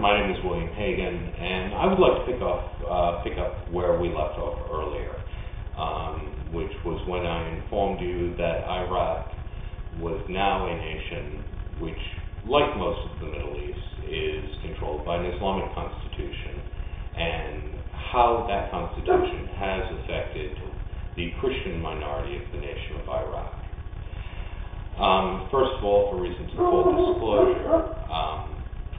My name is William Hagan, and I would like to pick up where we left off earlier, which was when I informed you that Iraq was now a nation which, like most of the Middle East, is controlled by an Islamic constitution, and how that constitution has affected the Christian minority of the nation of Iraq. First of all, for reasons of full disclosure,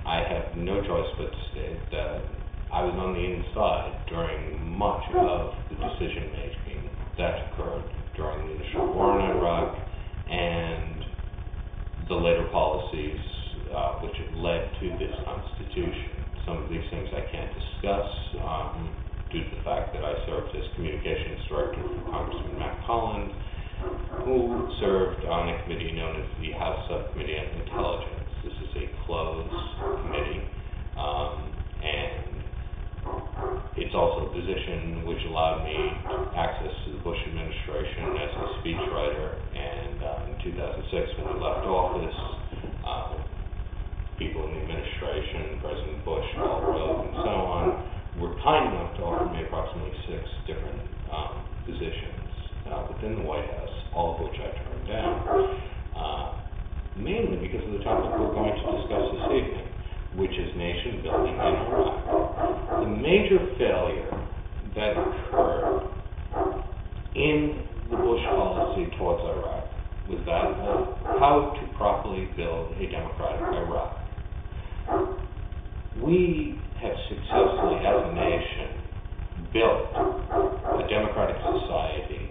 I have no choice but to state that I was on the inside during much of the decision-making that occurred during the initial war in Iraq and the later policies which led to this constitution. Some of these things I can't discuss due to the fact that I served as communications director for Congressman Matt Collins, who served on a committee known as the House Subcommittee on Intelligence. This is a closed committee, and it's also a position which allowed me access to the Bush administration as a speechwriter. And in 2006, when we left office, people in the administration, President Bush, Paul Rove, and so on, were kind enough to offer me approximately 6 different positions within the White House, all of which I turned down. Mainly because of the topic we're going to discuss this evening, which is nation building in Iraq. The major failure that occurred in the Bush policy towards Iraq was that of how to properly build a democratic Iraq. We have successfully, as a nation, built a democratic society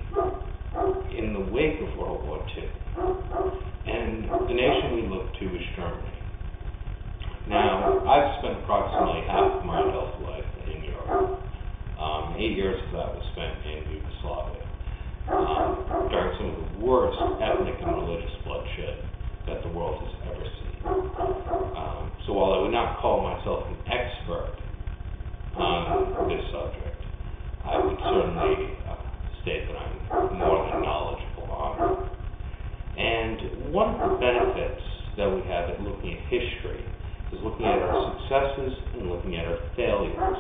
in the wake of World War II. And the nation we look to is Germany. Now, I've spent approximately half of my adult life in Europe. 8 years of that was spent in Yugoslavia, during some of the worst ethnic and religious bloodshed that the world has ever seen. So while I would not call myself an expert on this subject, I would certainly state that I'm more than knowledgeable on it. And one of the benefits that we have at looking at history is looking at our successes and looking at our failures.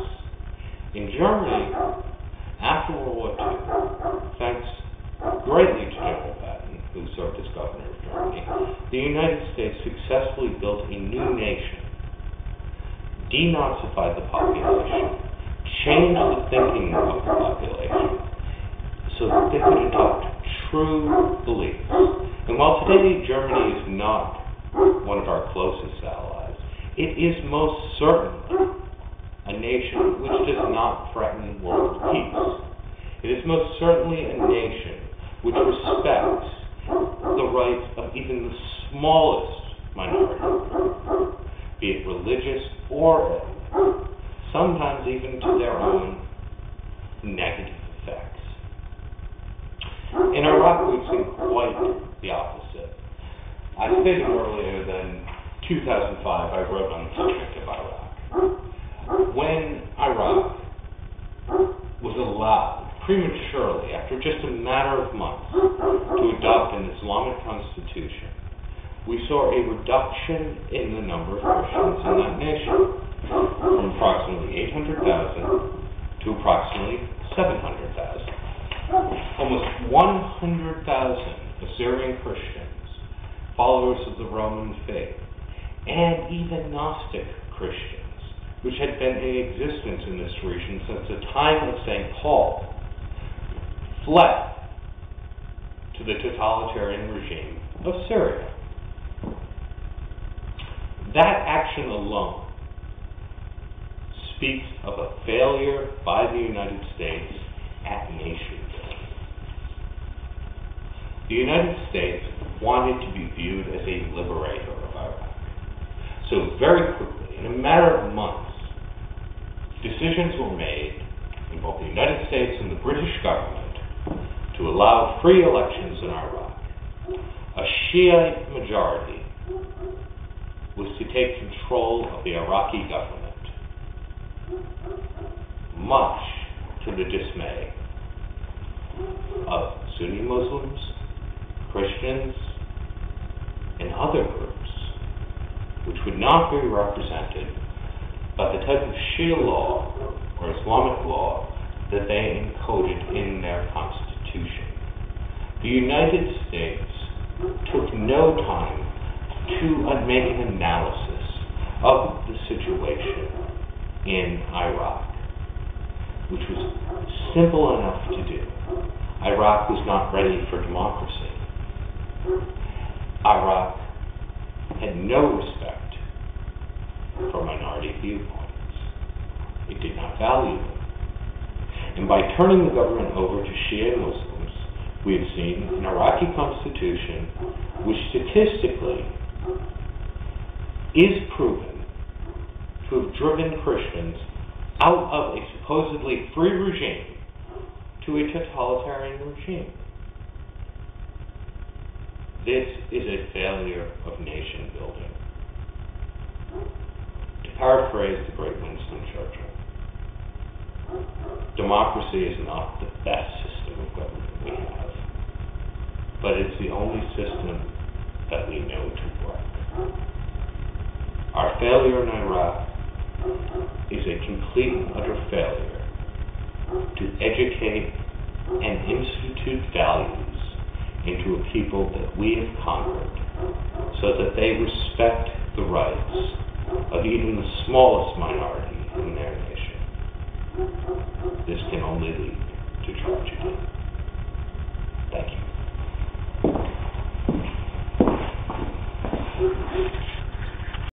In Germany, after World War II, thanks greatly to General Patton, who served as governor of Germany, the United States successfully built a new nation, denazified the population, changed the thinking of the population, so that they could adopt true beliefs. And while today Germany is not one of our closest allies, it is most certainly a nation which does not threaten world peace. It is most certainly a nation which respects the rights of even the smallest minority, be it religious or ethnic, sometimes even to their own negative effects. In Iraq, we've seen quite the opposite. I stated earlier that in 2005, I wrote on the subject of Iraq. When Iraq was allowed prematurely, after just a matter of months, to adopt an Islamic constitution, we saw a reduction in the number of Christians in that nation, from approximately 800,000 to approximately 700,000. Almost 100,000 Assyrian Christians, followers of the Roman faith, and even Gnostic Christians, which had been in existence in this region since the time of St. Paul, fled to the totalitarian regime of Syria. That action alone speaks of a failure by the United States at nation building. The United States wanted to be viewed as a liberator of Iraq. So very quickly, in a matter of months, decisions were made in both the United States and the British government to allow free elections in Iraq. A Shiite majority was to take control of the Iraqi government, much to the dismay of Sunni Muslims, Christians, and other groups which would not be represented about the type of Shia law or Islamic law that they encoded in their constitution. The United States took no time to make an analysis of the situation in Iraq, which was simple enough to do. Iraq was not ready for democracy. Iraq had no respect for minority viewpoints. It did not value them. And by turning the government over to Shia Muslims, we have seen an Iraqi constitution which statistically is proven to have driven Christians out of a supposedly free regime to a totalitarian regime. This is a failure of nation building. To paraphrase the great Winston Churchill, democracy is not the best system of government we have, but it's the only system that we know to work. Our failure in Iraq is a complete and utter failure to educate and institute values into a people that we have conquered so that they respect the rights of even the smallest minority in their nation. This can only lead to tragedy.